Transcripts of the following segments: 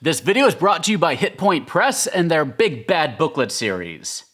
This video is brought to you by Hit Point Press and their Big Bad Booklet series.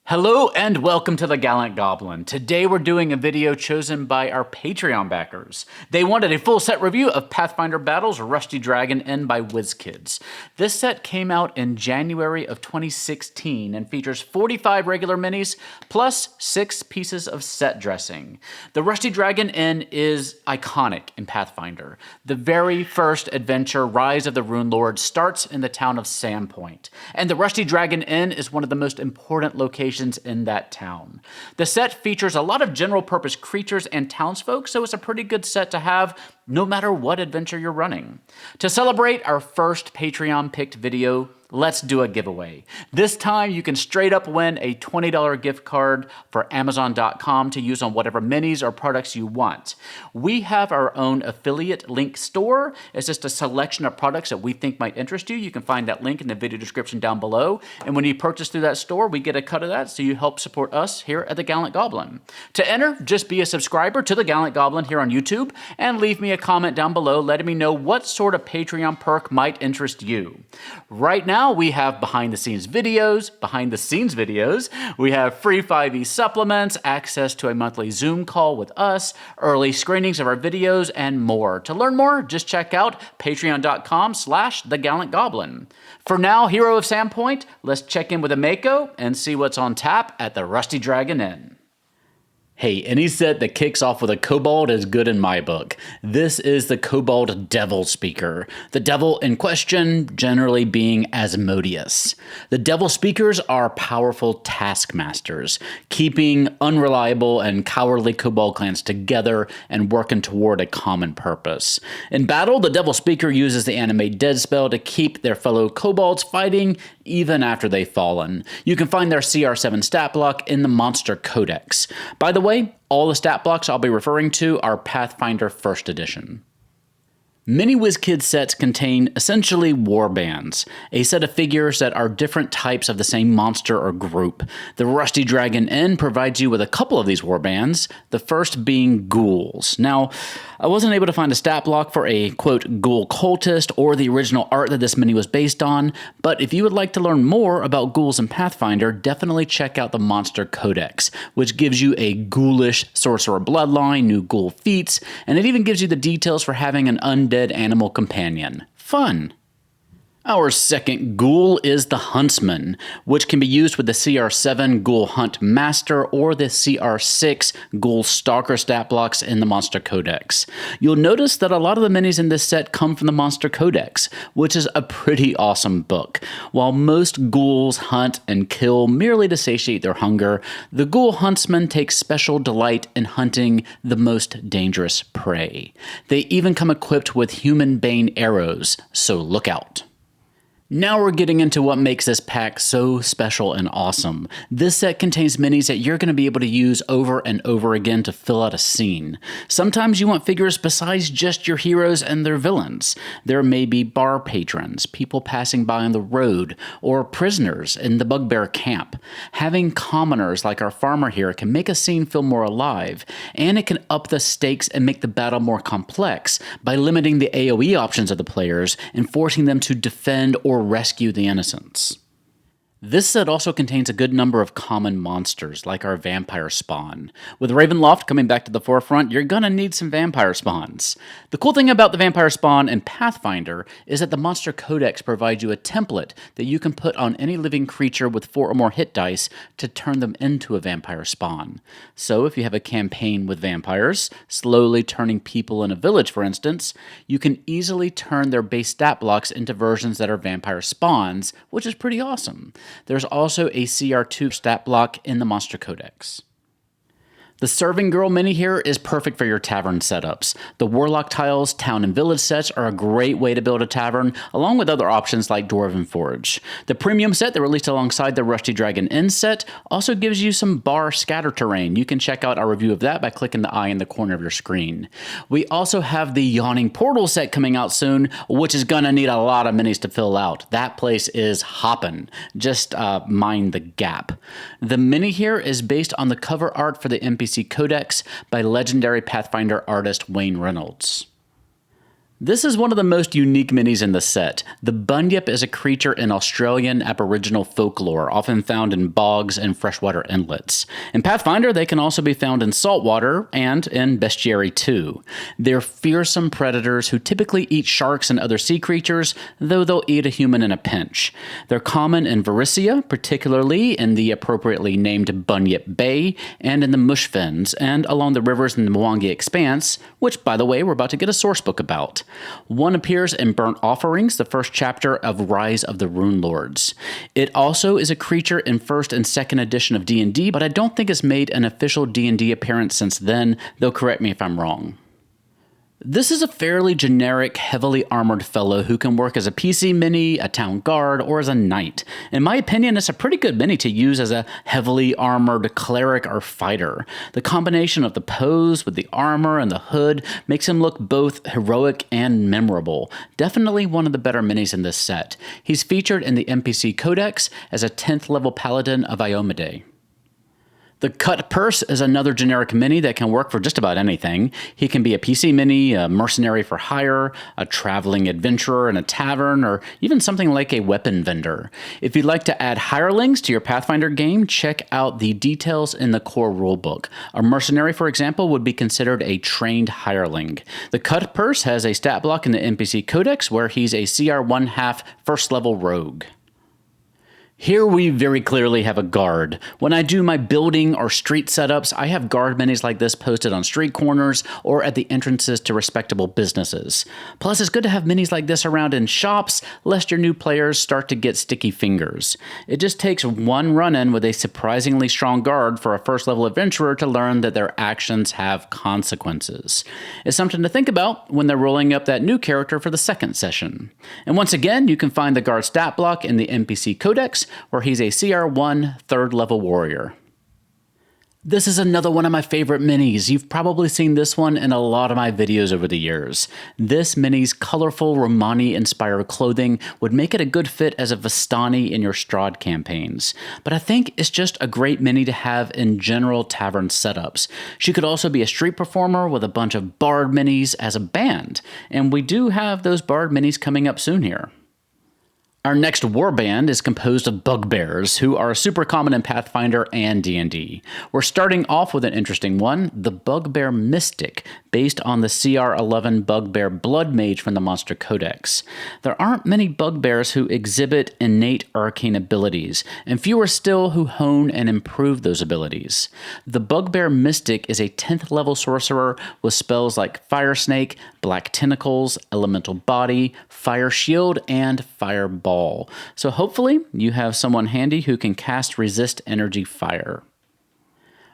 Hello and welcome to The Gallant Goblin. Today we're doing a video chosen by our Patreon backers. They wanted a full set review of Pathfinder Battles Rusty Dragon Inn by WizKids. This set came out in January of 2016 and features 45 regular minis plus 6 pieces of set dressing. The Rusty Dragon Inn is iconic in Pathfinder. The very first adventure, Rise of the Runelord, starts in the town of Sandpoint, and the Rusty Dragon Inn is one of the most important locations in that town. The set features a lot of general purpose creatures and townsfolk, so it's a pretty good set to have no matter what adventure you're running. To celebrate our first Patreon picked video, let's do a giveaway. This time you can straight up win a $20 gift card for Amazon.com to use on whatever minis or products you want. We have our own affiliate link store. It's just a selection of products that we think might interest you. You can find that link in the video description down below. And when you purchase through that store, we get a cut of that, so you help support us here at The Gallant Goblin. To enter, just be a subscriber to The Gallant Goblin here on YouTube and leave me a comment down below letting me know what sort of Patreon perk might interest you. Right now, we have behind the scenes videos, we have free 5e supplements, access to a monthly Zoom call with us, early screenings of our videos, and more. To learn more, just check out patreon.com/thegallantgoblin. For now, Hero of Sandpoint, let's check in with Ameko and see what's on tap at the Rusty Dragon Inn. Hey, any set that kicks off with a kobold is good in my book. This is the Kobold Devil Speaker. The devil in question generally being Asmodeus. The Devil Speakers are powerful taskmasters, keeping unreliable and cowardly kobold clans together and working toward a common purpose. In battle, the Devil Speaker uses the Animate Dead spell to keep their fellow kobolds fighting even after they've fallen. You can find their CR7 stat block in the Monster Codex. By the way, all the stat blocks I'll be referring to are Pathfinder 1st Edition. Many WizKids sets contain essentially warbands, a set of figures that are different types of the same monster or group. The Rusty Dragon Inn provides you with a couple of these warbands, the first being ghouls. Now, I wasn't able to find a stat block for a, quote, ghoul cultist or the original art that this mini was based on, but if you would like to learn more about ghouls in Pathfinder, definitely check out the Monster Codex, which gives you a ghoulish sorcerer bloodline, new ghoul feats, and it even gives you the details for having an undead animal companion. Fun! Our second ghoul is the Huntsman, which can be used with the CR7 Ghoul Hunt Master or the CR6 Ghoul Stalker stat blocks in the Monster Codex. You'll notice that a lot of the minis in this set come from the Monster Codex, which is a pretty awesome book. While most ghouls hunt and kill merely to satiate their hunger, the Ghoul Huntsman takes special delight in hunting the most dangerous prey. They even come equipped with human bane arrows, so look out. Now we're getting into what makes this pack so special and awesome. This set contains minis that you're going to be able to use over and over again to fill out a scene. Sometimes you want figures besides just your heroes and their villains. There may be bar patrons, people passing by on the road, or prisoners in the Bugbear camp. Having commoners like our farmer here can make a scene feel more alive, and it can up the stakes and make the battle more complex by limiting the AoE options of the players and forcing them to defend or rescue the innocents. This set also contains a good number of common monsters, like our vampire spawn. With Ravenloft coming back to the forefront, you're gonna need some vampire spawns. The cool thing about the vampire spawn in Pathfinder is that the Monster Codex provides you a template that you can put on any living creature with 4 or more hit dice to turn them into a vampire spawn. So if you have a campaign with vampires, slowly turning people in a village for instance, you can easily turn their base stat blocks into versions that are vampire spawns, which is pretty awesome. There's also a CR2 stat block in the Monster Codex. The Serving Girl mini here is perfect for your tavern setups. The Warlock Tiles Town and Village sets are a great way to build a tavern, along with other options like Dwarven Forge. The Premium set that released alongside the Rusty Dragon Inn set also gives you some bar scatter terrain. You can check out our review of that by clicking the eye in the corner of your screen. We also have the Yawning Portal set coming out soon, which is gonna need a lot of minis to fill out. That place is hoppin'. Just mind the gap. The mini here is based on the cover art for the NPC Codex by legendary Pathfinder artist Wayne Reynolds. This is one of the most unique minis in the set. The Bunyip is a creature in Australian Aboriginal folklore, often found in bogs and freshwater inlets. In Pathfinder, they can also be found in saltwater and in Bestiary 2. They're fearsome predators who typically eat sharks and other sea creatures, though they'll eat a human in a pinch. They're common in Varisia, particularly in the appropriately named Bunyip Bay, and in the Mushfens, and along the rivers in the Mwangi Expanse, which, by the way, we're about to get a source book about. One appears in Burnt Offerings, the first chapter of Rise of the Rune Lords. It also is a creature in 1st and 2nd edition of D&D, but I don't think it's made an official D&D appearance since then, though correct me if I'm wrong. This is a fairly generic, heavily armored fellow who can work as a PC mini, a town guard, or as a knight. In my opinion, it's a pretty good mini to use as a heavily armored cleric or fighter. The combination of the pose with the armor and the hood makes him look both heroic and memorable. Definitely one of the better minis in this set. He's featured in the NPC Codex as a 10th level paladin of Iomedae. The Cut Purse is another generic mini that can work for just about anything. He can be a PC mini, a mercenary for hire, a traveling adventurer in a tavern, or even something like a weapon vendor. If you'd like to add hirelings to your Pathfinder game, check out the details in the core rulebook. A mercenary, for example, would be considered a trained hireling. The Cut Purse has a stat block in the NPC Codex where he's a CR 1/2 first level rogue. Here we very clearly have a guard. When I do my building or street setups, I have guard minis like this posted on street corners or at the entrances to respectable businesses. Plus, it's good to have minis like this around in shops, lest your new players start to get sticky fingers. It just takes one run-in with a surprisingly strong guard for a first-level adventurer to learn that their actions have consequences. It's something to think about when they're rolling up that new character for the second session. And once again, you can find the guard stat block in the NPC Codex, where he's a CR1 3rd level warrior. This is another one of my favorite minis. You've probably seen this one in a lot of my videos over the years. This mini's colorful Romani-inspired clothing would make it a good fit as a Vistani in your Strahd campaigns. But I think it's just a great mini to have in general tavern setups. She could also be a street performer with a bunch of bard minis as a band. And we do have those bard minis coming up soon here. Our next warband is composed of bugbears, who are super common in Pathfinder and D&D. We're starting off with an interesting one, the Bugbear Mystic, based on the CR 11 Bugbear Blood Mage from the Monster Codex. There aren't many bugbears who exhibit innate arcane abilities, and fewer still who hone and improve those abilities. The Bugbear Mystic is a 10th level sorcerer with spells like Fire Snake, Black Tentacles, Elemental Body, Fire Shield, and Fireball. So hopefully you have someone handy who can cast Resist Energy Fire.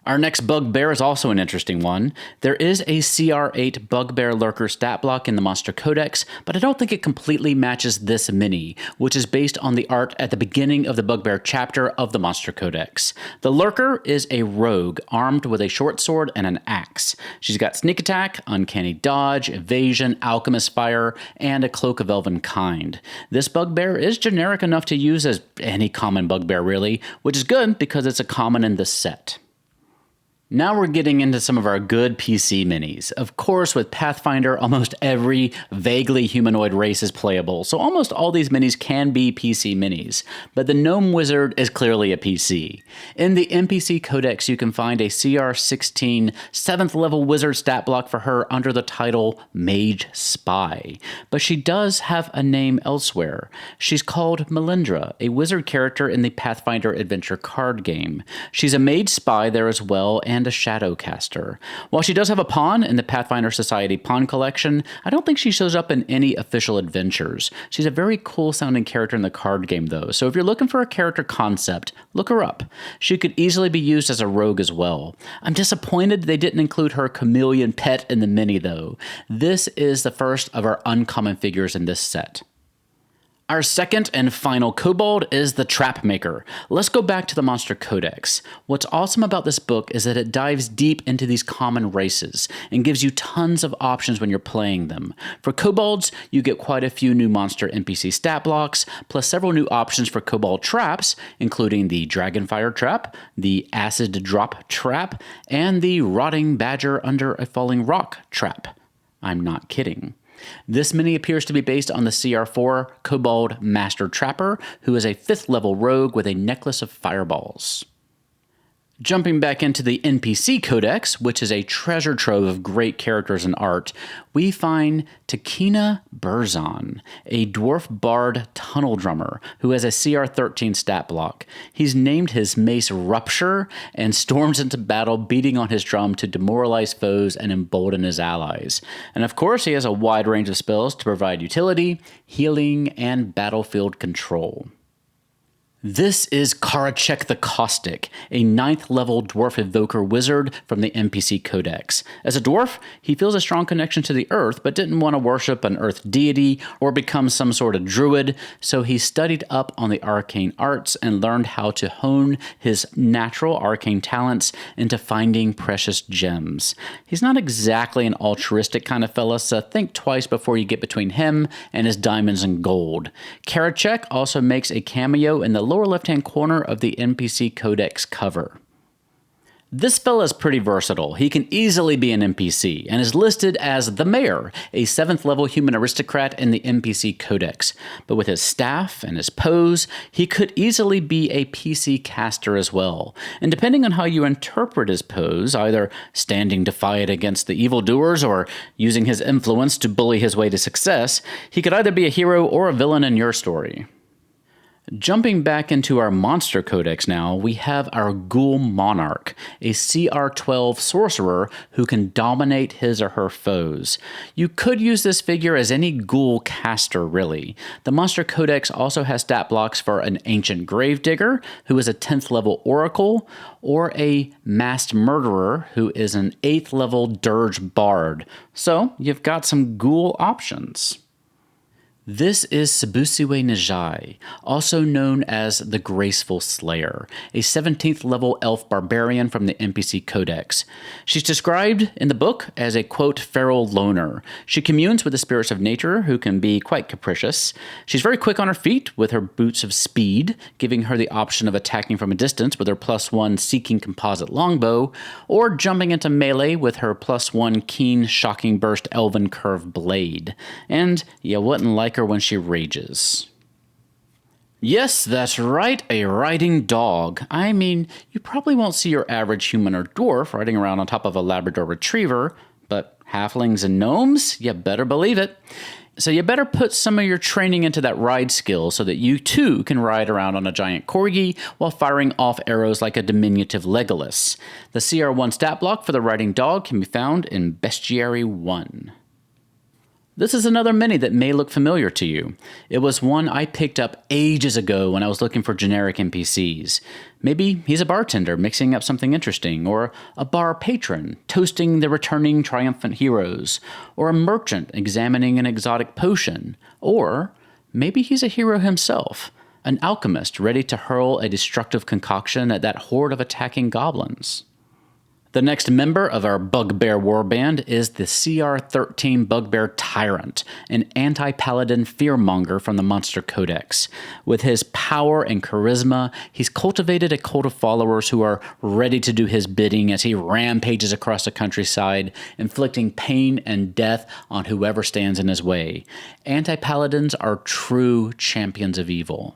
Our next bugbear is also an interesting one. There is a CR8 Bugbear Lurker stat block in the Monster Codex, but I don't think it completely matches this mini, which is based on the art at the beginning of the Bugbear chapter of the Monster Codex. The Lurker is a rogue armed with a short sword and an axe. She's got sneak attack, uncanny dodge, evasion, alchemist fire, and a cloak of elven kind. This bugbear is generic enough to use as any common bugbear really, which is good because it's a common in this set. Now we're getting into some of our good PC minis. Of course, with Pathfinder, almost every vaguely humanoid race is playable, so almost all these minis can be PC minis. But the Gnome Wizard is clearly a PC. In the NPC Codex, you can find a CR 16 7th level wizard stat block for her under the title Mage Spy. But she does have a name elsewhere. She's called Melindra, a wizard character in the Pathfinder Adventure card game. She's a mage spy there as well, and a Shadowcaster. While she does have a pawn in the Pathfinder Society pawn collection, I don't think she shows up in any official adventures. She's a very cool sounding character in the card game though, so if you're looking for a character concept, look her up. She could easily be used as a rogue as well. I'm disappointed they didn't include her chameleon pet in the mini though. This is the first of our uncommon figures in this set. Our second and final kobold is the Trapmaker. Let's go back to the Monster Codex. What's awesome about this book is that it dives deep into these common races and gives you tons of options when you're playing them. For kobolds, you get quite a few new monster NPC stat blocks, plus several new options for kobold traps, including the Dragonfire Trap, the Acid Drop Trap, and the Rotting Badger Under a Falling Rock Trap. I'm not kidding. This mini appears to be based on the CR4 Kobold Master Trapper, who is a 5th level rogue with a necklace of fireballs. Jumping back into the NPC Codex, which is a treasure trove of great characters and art, we find Takina Burzon, a dwarf bard tunnel drummer who has a CR13 stat block. He's named his mace Rupture and storms into battle beating on his drum to demoralize foes and embolden his allies. And of course, he has a wide range of spells to provide utility, healing, and battlefield control. This is Karachek the Caustic, a 9th level dwarf evoker wizard from the NPC Codex. As a dwarf, he feels a strong connection to the earth, but didn't want to worship an earth deity or become some sort of druid, so he studied up on the arcane arts and learned how to hone his natural arcane talents into finding precious gems. He's not exactly an altruistic kind of fella, so think twice before you get between him and his diamonds and gold. Karachek also makes a cameo in the lower left-hand corner of the NPC Codex cover. This fella is pretty versatile. He can easily be an NPC and is listed as the Mayor, a 7th level human aristocrat in the NPC Codex. But with his staff and his pose, he could easily be a PC caster as well. And depending on how you interpret his pose, either standing defiant against the evildoers or using his influence to bully his way to success, he could either be a hero or a villain in your story. Jumping back into our Monster Codex now, we have our Ghoul Monarch, a CR12 sorcerer who can dominate his or her foes. You could use this figure as any ghoul caster, really. The Monster Codex also has stat blocks for an Ancient Gravedigger, who is a 10th level Oracle, or a Masked Murderer, who is an 8th level Dirge Bard. So, you've got some ghoul options. This is Sibusiwe Njai, also known as the Graceful Slayer, a 17th level elf barbarian from the NPC Codex. She's described in the book as a, quote, feral loner. She communes with the spirits of nature, who can be quite capricious. She's very quick on her feet with her boots of speed, giving her the option of attacking from a distance with her +1 Seeking Composite Longbow, or jumping into melee with her +1 Keen Shocking Burst Elven Curve Blade. And you wouldn't like her when she rages. Yes, that's right, a riding dog. I mean, you probably won't see your average human or dwarf riding around on top of a Labrador Retriever, but halflings and gnomes, you better believe it. So you better put some of your training into that ride skill so that you too can ride around on a giant corgi while firing off arrows like a diminutive Legolas. The CR1 stat block for the riding dog can be found in Bestiary 1. This is another mini that may look familiar to you. It was one I picked up ages ago when I was looking for generic NPCs. Maybe he's a bartender mixing up something interesting, or a bar patron toasting the returning triumphant heroes, or a merchant examining an exotic potion, or maybe he's a hero himself, an alchemist ready to hurl a destructive concoction at that horde of attacking goblins. The next member of our Bugbear Warband is the CR13 Bugbear Tyrant, an anti-paladin fearmonger from the Monster Codex. With his power and charisma, he's cultivated a cult of followers who are ready to do his bidding as he rampages across the countryside, inflicting pain and death on whoever stands in his way. Anti-paladins are true champions of evil.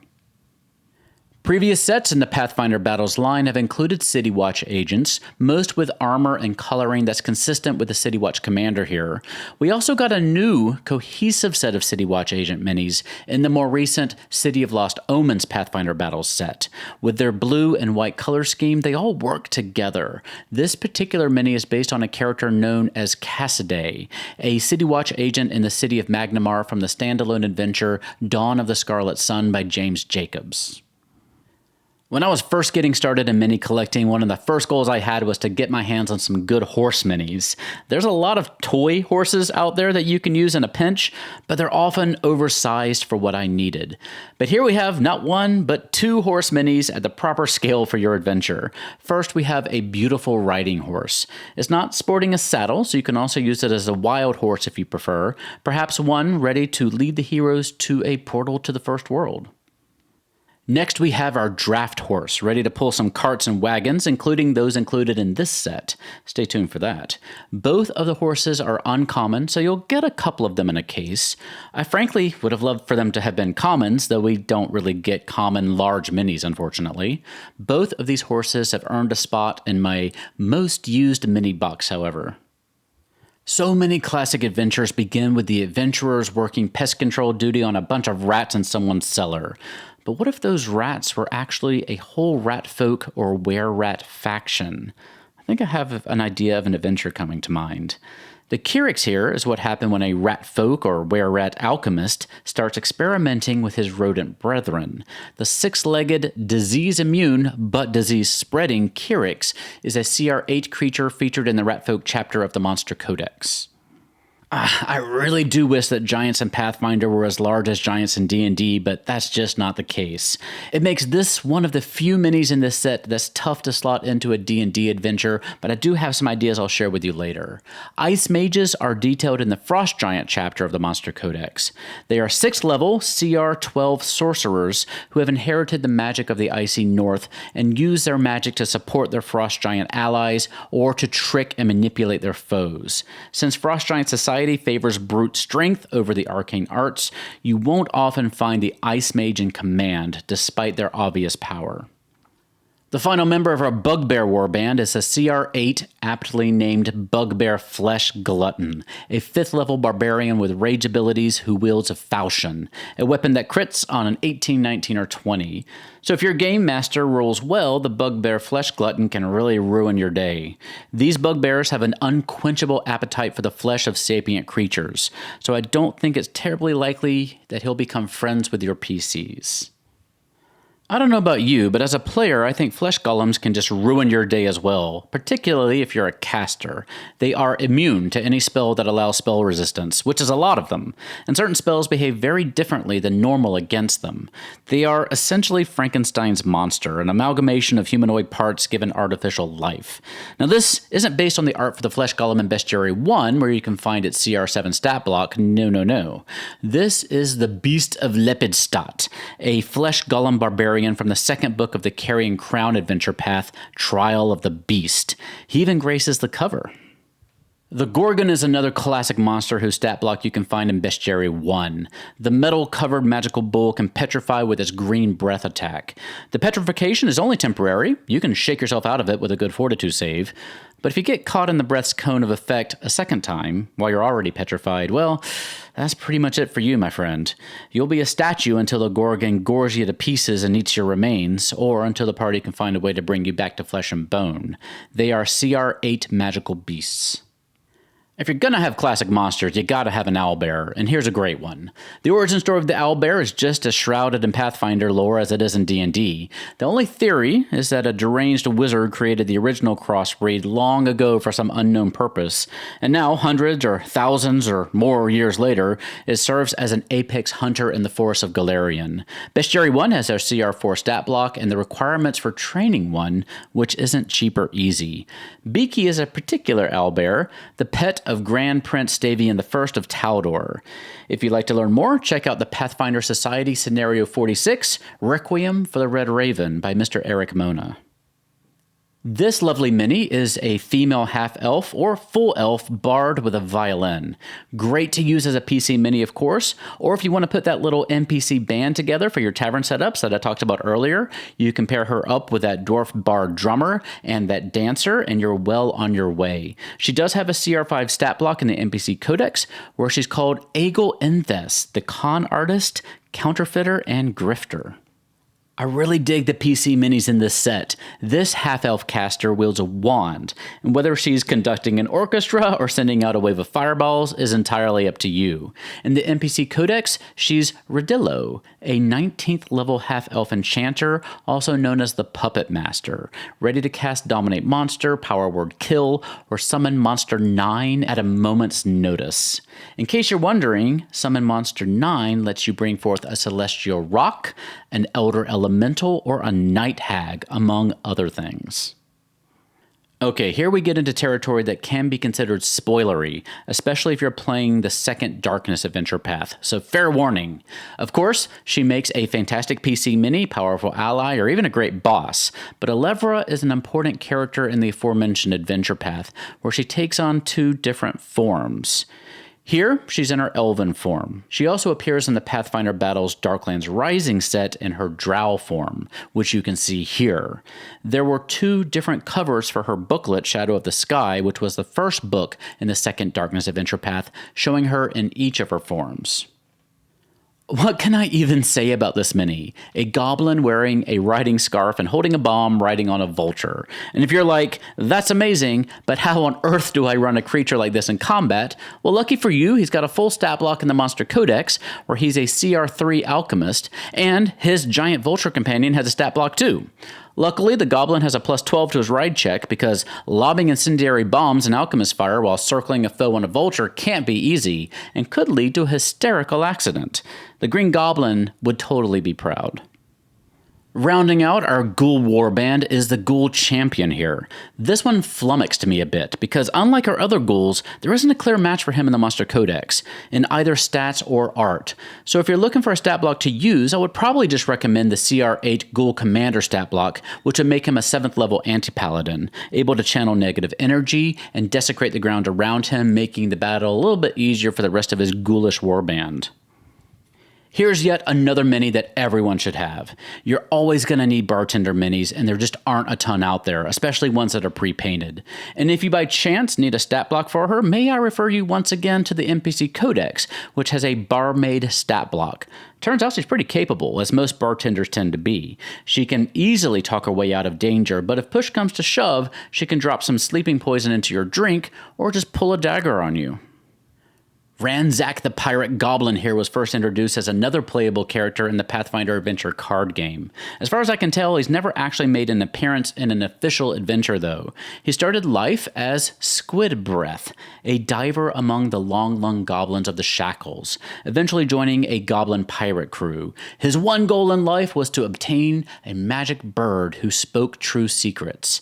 Previous sets in the Pathfinder Battles line have included City Watch agents, most with armor and coloring that's consistent with the City Watch commander here. We also got a new, cohesive set of City Watch agent minis in the more recent City of Lost Omens Pathfinder Battles set. With their blue and white color scheme, they all work together. This particular mini is based on a character known as Cassidy, a City Watch agent in the city of Magnamar from the standalone adventure Dawn of the Scarlet Sun by James Jacobs. When I was first getting started in mini collecting, one of the first goals I had was to get my hands on some good horse minis. There's a lot of toy horses out there that you can use in a pinch, but they're often oversized for what I needed. But here we have not one, but two horse minis at the proper scale for your adventure. First, we have a beautiful riding horse. It's not sporting a saddle, so you can also use it as a wild horse if you prefer, perhaps one ready to lead the heroes to a portal to the first world. Next, we have our draft horse, ready to pull some carts and wagons, including those included in this set. Stay tuned for that. Both of the horses are uncommon, so you'll get a couple of them in a case. I frankly would have loved for them to have been commons, though we don't really get common large minis, unfortunately. Both of these horses have earned a spot in my most used mini box, however. So many classic adventures begin with the adventurers working pest control duty on a bunch of rats in someone's cellar. But what if those rats were actually a whole rat folk or were-rat faction? I think I have an idea of an adventure coming to mind. The Kyrix here is what happened when a rat folk or were-rat alchemist starts experimenting with his rodent brethren. The six-legged, disease-immune, but disease-spreading Kyrix is a CR8 creature featured in the rat folk chapter of the Monster Codex. I really do wish that giants in Pathfinder were as large as giants in D&D, but that's just not the case. It makes this one of the few minis in this set that's tough to slot into a D&D adventure, but I do have some ideas I'll share with you later. Ice mages are detailed in the Frost Giant chapter of the Monster Codex. They are 6th level CR12 sorcerers who have inherited the magic of the icy north and use their magic to support their Frost Giant allies or to trick and manipulate their foes. Since Frost Giant Society favors brute strength over the arcane arts, you won't often find the Ice Mage in command, despite their obvious power. The final member of our Bugbear Warband is a CR8 aptly named Bugbear Flesh Glutton, a 5th level barbarian with rage abilities who wields a falchion, a weapon that crits on an 18, 19, or 20. So if your game master rolls well, the Bugbear Flesh Glutton can really ruin your day. These bugbears have an unquenchable appetite for the flesh of sapient creatures, so I don't think it's terribly likely that he'll become friends with your PCs. I don't know about you, but as a player, I think flesh golems can just ruin your day as well, particularly if you're a caster. They are immune to any spell that allows spell resistance, which is a lot of them, and certain spells behave very differently than normal against them. They are essentially Frankenstein's monster, an amalgamation of humanoid parts given artificial life. Now this isn't based on the art for the flesh golem in Bestiary 1, where you can find its CR7 stat block, no. This is the Beast of Lepidstadt, a flesh golem barbarian from the second book of the Carrying Crown adventure path, Trial of the Beast. He even graces the cover. The Gorgon is another classic monster whose stat block you can find in Bestiary 1. The metal-covered magical bull can petrify with its green breath attack. The petrification is only temporary. You can shake yourself out of it with a good fortitude save. But if you get caught in the breath's cone of effect a second time, while you're already petrified, well, that's pretty much it for you, my friend. You'll be a statue until the Gorgon gores you to pieces and eats your remains, or until the party can find a way to bring you back to flesh and bone. They are CR8 magical beasts. If you're gonna have classic monsters, you gotta have an owlbear, and here's a great one. The origin story of the owlbear is just as shrouded in Pathfinder lore as it is in D&D. The only theory is that a deranged wizard created the original crossbreed long ago for some unknown purpose, and now, hundreds or thousands or more years later, it serves as an apex hunter in the forests of Golarion. Bestiary 1 has their CR4 stat block and the requirements for training one, which isn't cheap or easy. Beaky is a particular owlbear, the pet of Grand Prince Stavian I of Taldor. If you'd like to learn more, check out the Pathfinder Society Scenario 46, Requiem for the Red Raven by Mr. Eric Mona. This lovely mini is a female half-elf or full-elf bard with a violin. Great to use as a PC mini, of course, or if you want to put that little NPC band together for your tavern setups that I talked about earlier, you can pair her up with that dwarf bard drummer and that dancer, and you're well on your way. She does have a CR5 stat block in the NPC Codex, where she's called Aegel Enthes, the con artist, counterfeiter, and grifter. I really dig the PC minis in this set. This half-elf caster wields a wand, and whether she's conducting an orchestra or sending out a wave of fireballs is entirely up to you. In the NPC Codex, she's Radillo, a 19th level half-elf enchanter, also known as the Puppet Master, ready to cast Dominate Monster, Power Word Kill, or Summon Monster 9 at a moment's notice. In case you're wondering, Summon Monster 9 lets you bring forth a Celestial Rock, an Elder Elemental, or a Night Hag, among other things. Okay, here we get into territory that can be considered spoilery, especially if you're playing the second Darkness Adventure path, so fair warning. Of course, she makes a fantastic PC mini, powerful ally, or even a great boss, but Elevra is an important character in the aforementioned adventure path, where she takes on two different forms. Here, she's in her elven form. She also appears in the Pathfinder Battles Darklands Rising set in her drow form, which you can see here. There were two different covers for her booklet, Shadow of the Sky, which was the first book in the second Darkness Adventure path, showing her in each of her forms. What can I even say about this mini? A goblin wearing a riding scarf and holding a bomb riding on a vulture. And if you're like, that's amazing, but how on earth do I run a creature like this in combat? Well, lucky for you, he's got a full stat block in the Monster Codex, where he's a CR3 alchemist, and his giant vulture companion has a stat block too. Luckily, the goblin has a plus 12 to his ride check because lobbing incendiary bombs and alchemist fire while circling a foe on a vulture can't be easy and could lead to a hysterical accident. The Green Goblin would totally be proud. Rounding out our Ghoul warband is the Ghoul Champion here. This one flummoxed me a bit, because unlike our other ghouls, there isn't a clear match for him in the Monster Codex, in either stats or art. So if you're looking for a stat block to use, I would probably just recommend the CR8 Ghoul Commander stat block, which would make him a 7th level anti-paladin, able to channel negative energy and desecrate the ground around him, making the battle a little bit easier for the rest of his ghoulish warband. Here's yet another mini that everyone should have. You're always going to need bartender minis, and there just aren't a ton out there, especially ones that are pre-painted. And if you by chance need a stat block for her, may I refer you once again to the NPC Codex, which has a barmaid stat block. Turns out she's pretty capable, as most bartenders tend to be. She can easily talk her way out of danger, but if push comes to shove, she can drop some sleeping poison into your drink, or just pull a dagger on you. Ranzak the Pirate Goblin here was first introduced as another playable character in the Pathfinder Adventure card game. As far as I can tell, he's never actually made an appearance in an official adventure though. He started life as Squid Breath, a diver among the long-lung goblins of the Shackles, eventually joining a goblin pirate crew. His one goal in life was to obtain a magic bird who spoke true secrets.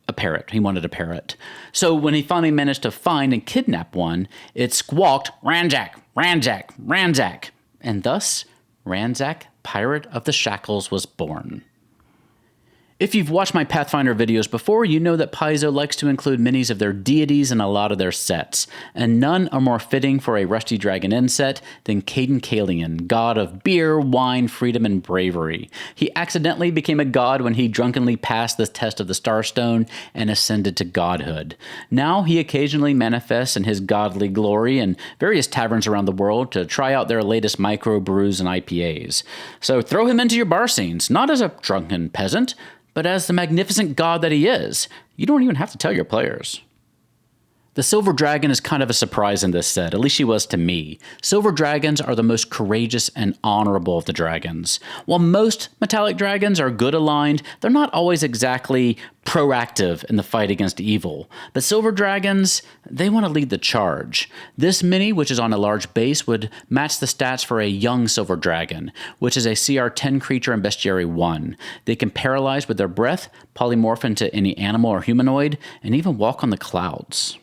A parrot. He wanted a parrot. So when he finally managed to find and kidnap one, it squawked, "Ranzak, Ranzak, Ranzak." And thus, Ranzak, Pirate of the Shackles, was born. If you've watched my Pathfinder videos before, you know that Paizo likes to include minis of their deities in a lot of their sets, and none are more fitting for a Rusty Dragon Inn set than Caden Kalian, god of beer, wine, freedom, and bravery. He accidentally became a god when he drunkenly passed the test of the Starstone and ascended to godhood. Now he occasionally manifests in his godly glory in various taverns around the world to try out their latest microbrews and IPAs. So throw him into your bar scenes, not as a drunken peasant, but as the magnificent god that he is. You don't even have to tell your players. The Silver Dragon is kind of a surprise in this set, at least she was to me. Silver Dragons are the most courageous and honorable of the dragons. While most metallic dragons are good aligned, they're not always exactly proactive in the fight against evil. But Silver Dragons, they want to lead the charge. This mini, which is on a large base, would match the stats for a young Silver Dragon, which is a CR10 creature in Bestiary 1. They can paralyze with their breath, polymorph into any animal or humanoid, and even walk on the clouds.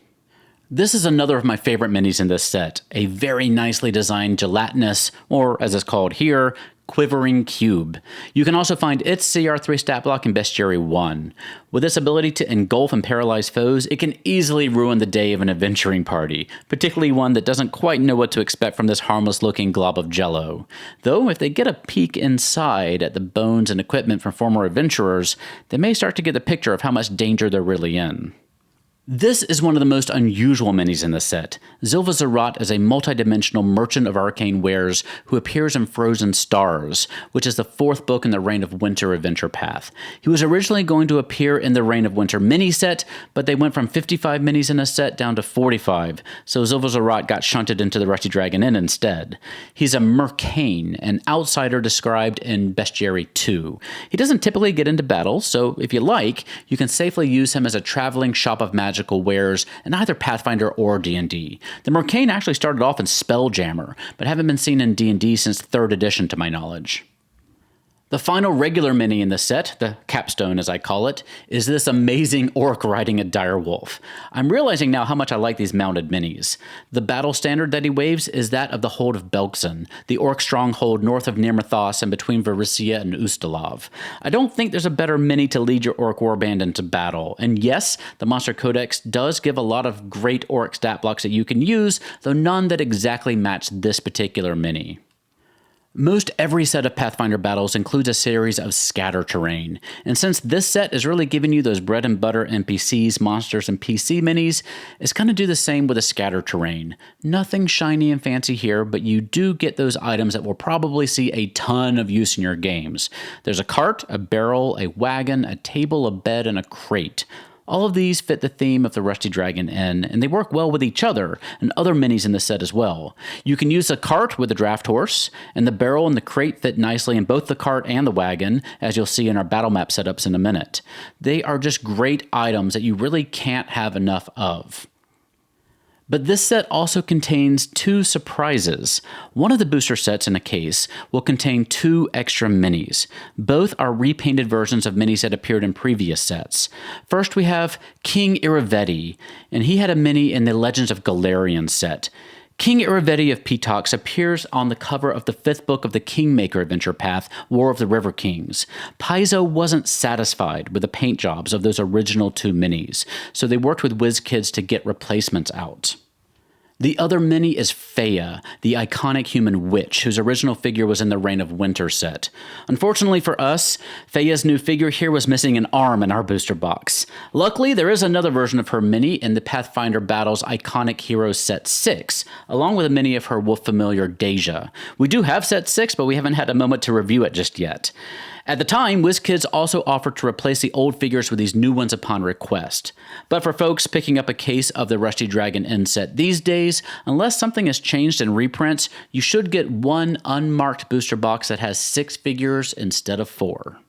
This is another of my favorite minis in this set, a very nicely designed gelatinous, or as it's called here, quivering cube. You can also find its CR3 stat block in Bestiary 1. With its ability to engulf and paralyze foes, it can easily ruin the day of an adventuring party, particularly one that doesn't quite know what to expect from this harmless-looking glob of jello. Though, if they get a peek inside at the bones and equipment from former adventurers, they may start to get the picture of how much danger they're really in. This is one of the most unusual minis in the set. Zilva Zarat is a multidimensional merchant of arcane wares who appears in Frozen Stars, which is the 4th book in the Reign of Winter adventure path. He was originally going to appear in the Reign of Winter mini set, but they went from 55 minis in a set down to 45, so Zilva Zarat got shunted into the Rusty Dragon Inn instead. He's a Mercane, an outsider described in Bestiary 2. He doesn't typically get into battle, so if you like, you can safely use him as a traveling shop of magical wares in either Pathfinder or D&D. The Mercane actually started off in Spelljammer, but haven't been seen in D&D since 3rd edition to my knowledge. The final regular mini in the set, the capstone as I call it, is this amazing orc riding a dire wolf. I'm realizing now how much I like these mounted minis. The battle standard that he waves is that of the Hold of Belkzen, the orc stronghold north of Nirmathos and between Varisia and Ustalav. I don't think there's a better mini to lead your orc warband into battle, and yes, the Monster Codex does give a lot of great orc stat blocks that you can use, though none that exactly match this particular mini. Most every set of Pathfinder battles includes a series of scatter terrain, and since this set is really giving you those bread and butter NPCs, monsters, and PC minis, it's going to do the same with a scatter terrain. Nothing shiny and fancy here, but you do get those items that will probably see a ton of use in your games. There's a cart, a barrel, a wagon, a table, a bed, and a crate. All of these fit the theme of the Rusty Dragon Inn, and they work well with each other and other minis in the set as well. You can use the cart with the draft horse, and the barrel and the crate fit nicely in both the cart and the wagon, as you'll see in our battle map setups in a minute. They are just great items that you really can't have enough of. But this set also contains two surprises. One of the booster sets in a case will contain two extra minis. Both are repainted versions of minis that appeared in previous sets. First we have King Iravetti, and he had a mini in the Legends of Golarion set. King Iravetti of Petox appears on the cover of the 5th book of the Kingmaker adventure path, War of the River Kings. Paizo wasn't satisfied with the paint jobs of those original two minis, so they worked with WizKids to get replacements out. The other mini is Feya, the iconic human witch, whose original figure was in the Reign of Winter set. Unfortunately for us, Feya's new figure here was missing an arm in our booster box. Luckily, there is another version of her mini in the Pathfinder Battles Iconic Heroes Set 6, along with a mini of her wolf familiar Deja. We do have Set 6, but we haven't had a moment to review it just yet. At the time, WizKids also offered to replace the old figures with these new ones upon request. But for folks picking up a case of the Rusty Dragon Inn set these days, unless something has changed in reprints, you should get one unmarked booster box that has 6 figures instead of 4.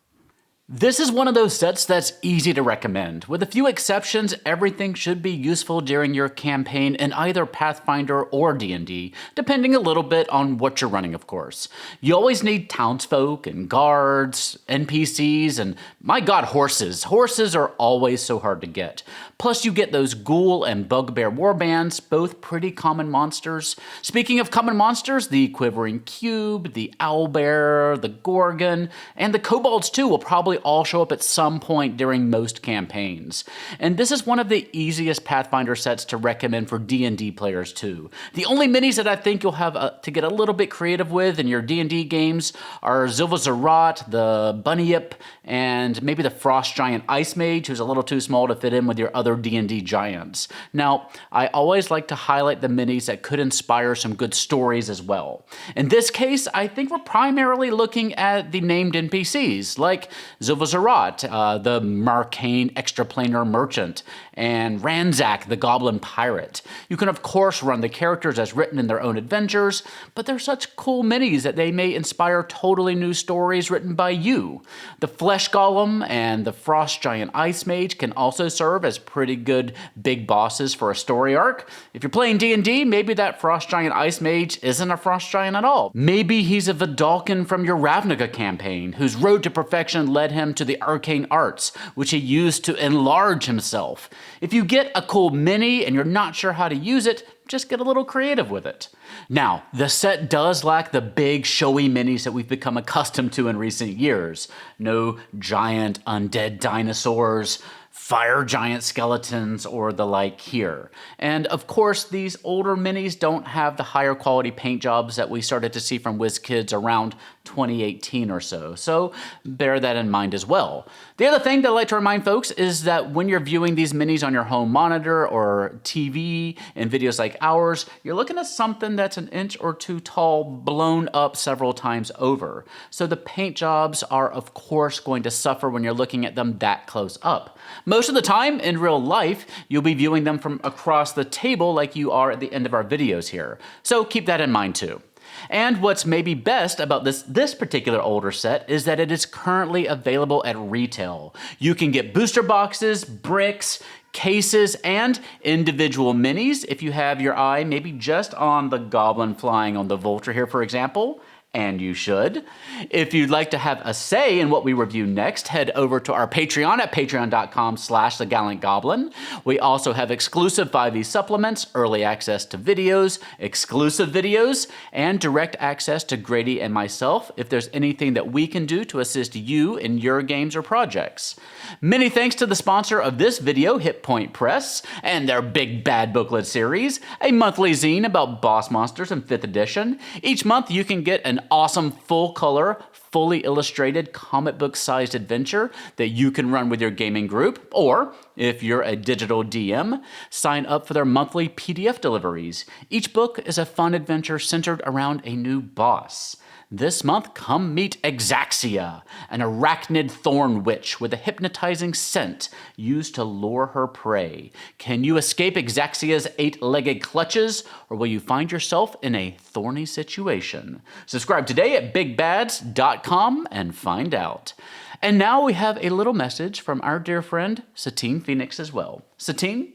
This is one of those sets that's easy to recommend. With a few exceptions, everything should be useful during your campaign in either Pathfinder or D&D, depending a little bit on what you're running, of course. You always need townsfolk and guards, NPCs, and my god, horses. Horses are always so hard to get. Plus you get those ghoul and bugbear warbands, both pretty common monsters. Speaking of common monsters, the Quivering Cube, the Owlbear, the Gorgon, and the Kobolds too will probably all show up at some point during most campaigns. And this is one of the easiest Pathfinder sets to recommend for D&D players too. The only minis that I think you'll have to get a little bit creative with in your D&D games are Zilva-Zarat, the Bunyip, and maybe the Frost Giant Ice Mage, who's a little too small to fit in with your other D&D giants. Now, I always like to highlight the minis that could inspire some good stories as well. In this case, I think we're primarily looking at the named NPCs, like Zilva-Zarat, the Marcane Extraplanar Merchant, and Ranzak, the Goblin Pirate. You can of course run the characters as written in their own adventures, but they're such cool minis that they may inspire totally new stories written by you. The Flesh Golem and the Frost Giant Ice Mage can also serve as pretty good big bosses for a story arc. If you're playing D&D, maybe that Frost Giant Ice Mage isn't a Frost Giant at all. Maybe he's a Vidalcan from your Ravnica campaign, whose road to perfection led him to the arcane arts, which he used to enlarge himself. If you get a cool mini and you're not sure how to use it, just get a little creative with it. Now, the set does lack the big, showy minis that we've become accustomed to in recent years. No giant undead dinosaurs, fire giant skeletons, or the like here. And of course, these older minis don't have the higher quality paint jobs that we started to see from WizKids around 2018 or so bear that in mind as well. The other thing that I like to remind folks is that when you're viewing these minis on your home monitor or TV in videos like ours, you're looking at something that's an inch or two tall, blown up several times over. So the paint jobs are of course going to suffer when you're looking at them that close up. Most of the time in real life, you'll be viewing them from across the table like you are at the end of our videos here. So keep that in mind too. And what's maybe best about this particular older set is that it is currently available at retail. You can get booster boxes, bricks, cases, and individual minis if you have your eye maybe just on the goblin flying on the Vulture here, for example. And you should. If you'd like to have a say in what we review next, head over to our Patreon at patreon.com/thegallantgoblin. We also have exclusive 5e supplements, early access to videos, exclusive videos, and direct access to Grady and myself if there's anything that we can do to assist you in your games or projects. Many thanks to the sponsor of this video, Hit Point Press, and their Big Bad Booklet series, a monthly zine about boss monsters in 5th edition. Each month you can get an awesome full-color, fully illustrated comic book-sized adventure that you can run with your gaming group, or if you're a digital DM, sign up for their monthly PDF deliveries. Each book is a fun adventure centered around a new boss. This month, come meet Exaxia, an arachnid thorn witch with a hypnotizing scent used to lure her prey. Can you escape Exaxia's 8-legged clutches, or will you find yourself in a thorny situation? Subscribe today at bigbads.com and find out. And now we have a little message from our dear friend, Satine Phoenix as well. Satine?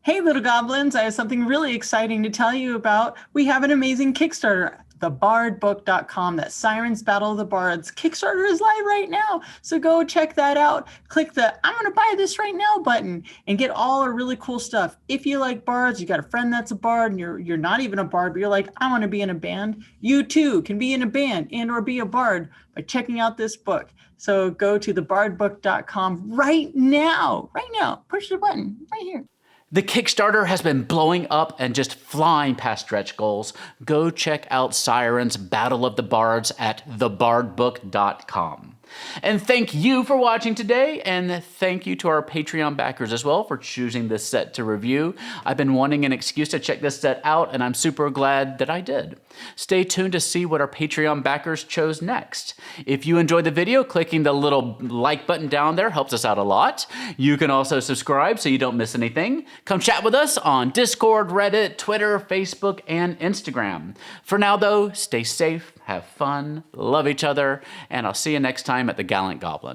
Hey, little goblins, I have something really exciting to tell you about. We have an amazing Kickstarter, thebardbook.com. That's Sirens Battle of the Bards. Kickstarter is live right now, so go check that out. Click the I'm going to buy this right now button and get all our really cool stuff. If you like bards, you got a friend that's a bard, and you're not even a bard, but you're like, I want to be in a band. You too can be in a band and or be a bard by checking out this book. So go to thebardbook.com right now. Right now. Push the button right here. The Kickstarter has been blowing up and just flying past stretch goals. Go check out Sirens Battle of the Bards at thebardbook.com. And thank you for watching today, and thank you to our Patreon backers as well for choosing this set to review. I've been wanting an excuse to check this set out, and I'm super glad that I did. Stay tuned to see what our Patreon backers chose next. If you enjoyed the video, clicking the little like button down there helps us out a lot. You can also subscribe so you don't miss anything. Come chat with us on Discord, Reddit, Twitter, Facebook, and Instagram. For now, though, stay safe, have fun, love each other, and I'll see you next time at the Gallant Goblin.